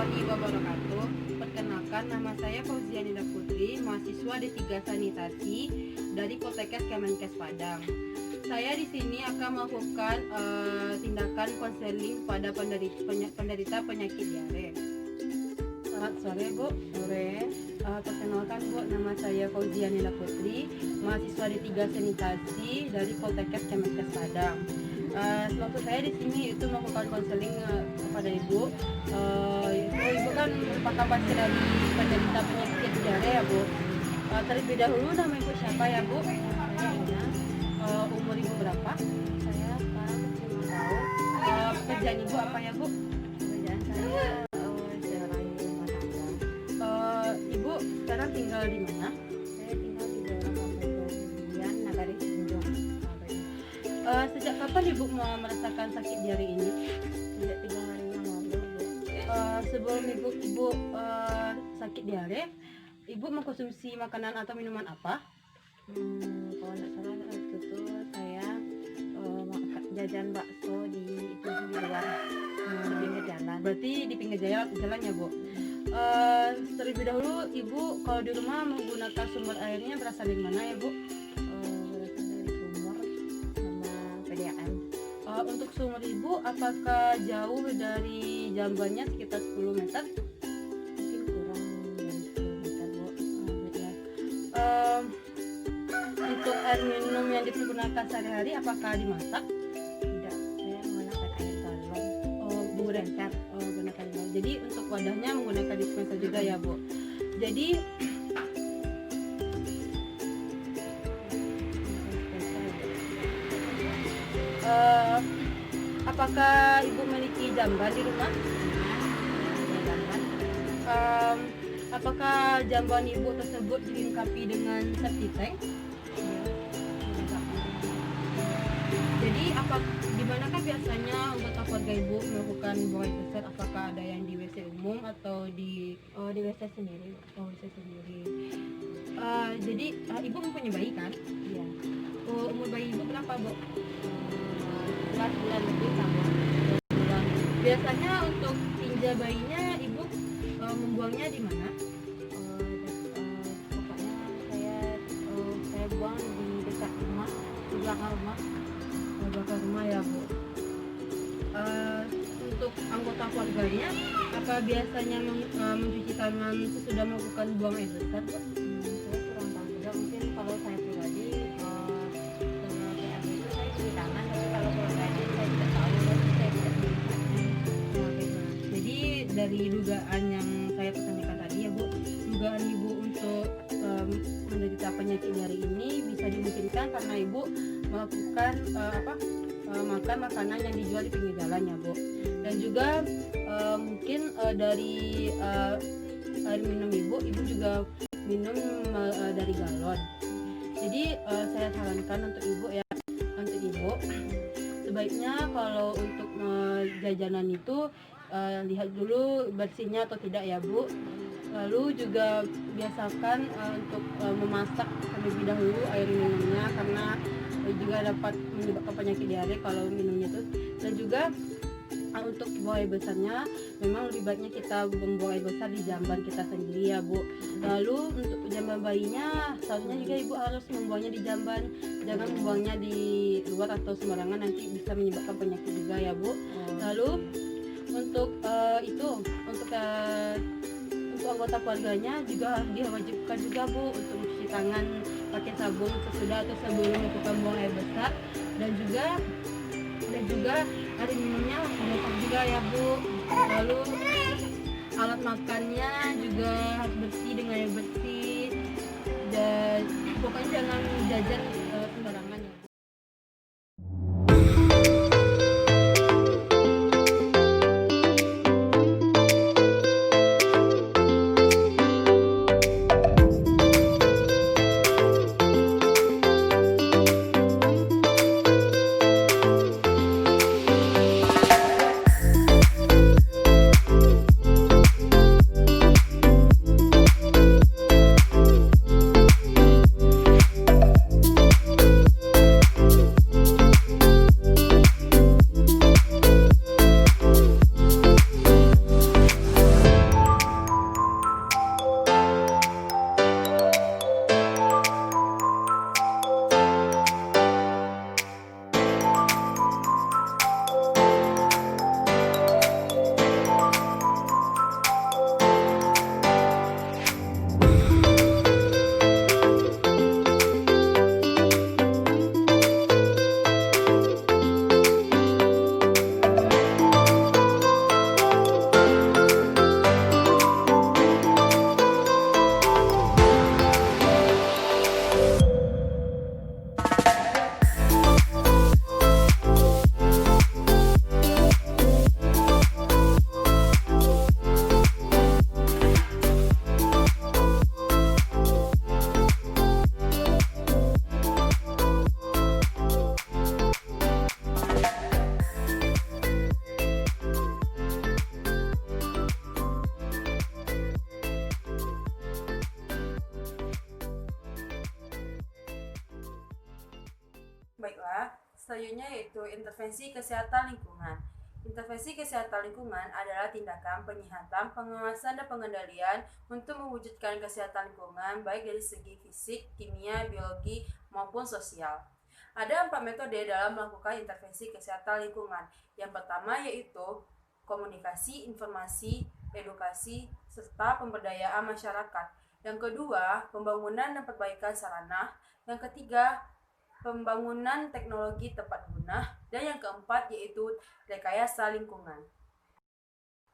warahmatullahi wabarakatuh. Perkenalkan, nama saya Fauzia Nida Putri, mahasiswa D3 Sanitasi dari Poltekkes Kemenkes Padang. Saya di sini akan melakukan tindakan konseling pada penderita penyakit diare. Selamat sore Bu. Sore. Perkenalkan Bu, nama saya Fauzia Nida Putri, mahasiswa D3 Sanitasi dari Poltekkes Kemenkes Padang. Waktu saya di sini itu melakukan konseling kepada Ibu. Ibu kan merupakan pasien dari penderita penyakit diare ya Bu. Terlebih dahulu nama Ibu siapa ya Bu? Umur Ibu berapa? Saya sekarang 5 tahun. Pekerjaan Ibu apa ya Bu? Pekerjaan saya seorang ibu rumah tangga. Ibu sekarang tinggal di mana? Saya tinggal di daerah Kabupaten Nagari Sinjung. Sejak kapan Ibu merasakan sakit diare ini? Sejak 3 hari yang lalu, Bu. Sebelum Ibu sakit diare, Ibu mengkonsumsi makanan atau minuman apa? Kalau nggak salah waktu itu saya jajan bakso di luar di pinggir jalan. Berarti di pinggir jalan ya Bu. Terlebih dahulu Ibu kalau di rumah menggunakan sumber airnya berasal dari mana ya Bu? Berasal dari sumur sama PDAM. Untuk sumur Ibu apakah jauh dari jambannya sekitar 10 meter? Mungkin kurang dari 10 meter, Bu. Untuk air minum yang digunakan sehari-hari apakah dimasak? Tidak, saya menggunakan air galon. Dispenser. Gunakan galon. Jadi untuk wadahnya menggunakan dispenser juga ya Bu. Jadi apakah Ibu memiliki jamban di rumah? Apakah jamban Ibu tersebut dilengkapi dengan septic tank? Jadi di manakah biasanya anggota keluarga Ibu melakukan buang air besar? Apakah ada yang di WC umum atau di WC sendiri? WC sendiri? Jadi Ibu mempunyai bayi kan? Iya. Umur bayi Ibu berapa Bu? 11 bulan lebih sama. Biasanya untuk tinja bayinya Ibu membuangnya di mana? Pokoknya saya buang di dekat rumah, di belakang rumah. Belakang rumah ya Bu. Untuk anggota keluarganya, apa biasanya mencuci tangan sesudah melakukan buang air besar Bu? Saya kurang tahu juga, mungkin kalau saya pribadi setelah BAB itu saya cuci tangan, tapi kalau keluarga ini saya tidak tahu, dan saya tidak melihatnya. Jadi dari dugaan yang saya pertanyakan tadi ya Bu, dugaan Ibu untuk menderita penyakit diare ini bisa dimungkinkan karena Ibu melakukan makan makanan yang dijual di pinggir jalan ya Bu. Dan juga mungkin dari air minum Ibu juga minum dari galon. Jadi saya sarankan untuk Ibu sebaiknya kalau untuk jajanan itu lihat dulu bersihnya atau tidak ya Bu. Lalu juga biasakan untuk memasak terlebih dahulu air minumnya karena juga dapat menyebabkan penyakit diare kalau minumnya itu. Dan juga untuk buang air besarnya memang lebih baiknya kita membuang air besar di jamban kita sendiri ya Bu. Lalu untuk jamban bayinya seharusnya juga Ibu harus membuangnya di jamban, jangan membuangnya di luar atau sembarangan, nanti bisa menyebabkan penyakit juga ya Bu. Lalu untuk anggota keluarganya juga diwajibkan juga Bu untuk mencuci tangan pakai sabun sesudah atau sebelum melakukan buang air besar, dan juga air minumnya lengkap juga ya Bu. Lalu alat makannya juga harus bersih dengan air bersih, dan pokoknya jangan jajan sembarangan ya Bu. Baiklah, selanjutnya yaitu intervensi kesehatan lingkungan. Intervensi kesehatan lingkungan adalah tindakan penyihatan, pengawasan, dan pengendalian untuk mewujudkan kesehatan lingkungan baik dari segi fisik, kimia, biologi, maupun sosial. Ada 4 metode dalam melakukan intervensi kesehatan lingkungan. Yang pertama yaitu komunikasi, informasi, edukasi, serta pemberdayaan masyarakat. Yang kedua, pembangunan dan perbaikan sarana. Yang ketiga, pembangunan teknologi tepat guna. Dan yang keempat yaitu rekayasa lingkungan.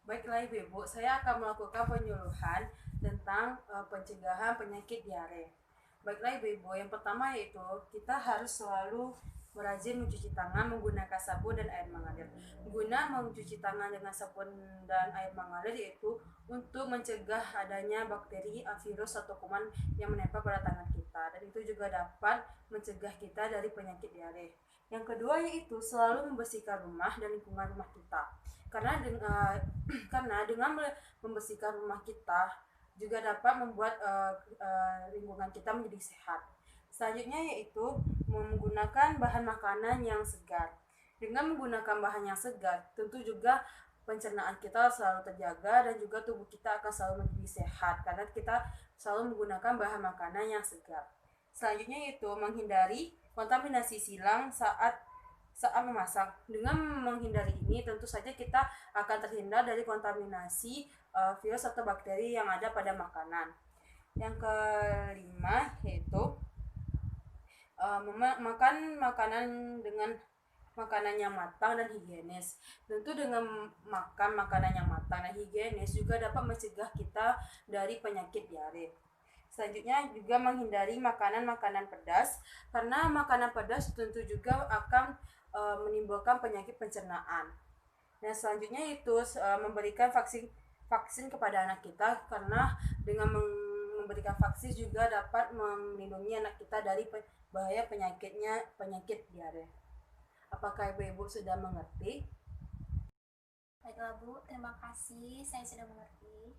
Baiklah Ibu, saya akan melakukan penyuluhan tentang pencegahan penyakit diare. Baiklah Ibu, yang pertama yaitu kita harus selalu rajin mencuci tangan menggunakan sabun dan air mengalir. Guna mencuci tangan dengan sabun dan air mengalir yaitu untuk mencegah adanya bakteri, virus atau kuman yang menempel pada tangan kita, dan itu juga dapat mencegah kita dari penyakit diare. Yang kedua yaitu selalu membersihkan rumah dan lingkungan rumah kita. Karena dengan membersihkan rumah kita juga dapat membuat lingkungan kita menjadi sehat. Selanjutnya yaitu menggunakan bahan makanan yang segar. Dengan menggunakan bahan yang segar, tentu juga pencernaan kita selalu terjaga dan juga tubuh kita akan selalu menjadi sehat karena kita selalu menggunakan bahan makanan yang segar. Selanjutnya yaitu menghindari kontaminasi silang saat memasak. Dengan menghindari ini tentu saja kita akan terhindar dari kontaminasi virus atau bakteri yang ada pada makanan. Yang kelima yaitu makan makanan dengan makanan yang matang dan higienis. Tentu dengan makan makanan yang matang dan higienis juga dapat mencegah kita dari penyakit diare. Selanjutnya juga menghindari makanan-makanan pedas karena makanan pedas tentu juga akan menimbulkan penyakit pencernaan. Nah, selanjutnya itu memberikan vaksin kepada anak kita karena dengan memberikan vaksin juga dapat melindungi anak kita dari bahaya penyakit diare. Apakah Ibu sudah mengerti? Baiklah Bu, terima kasih. Saya sudah mengerti.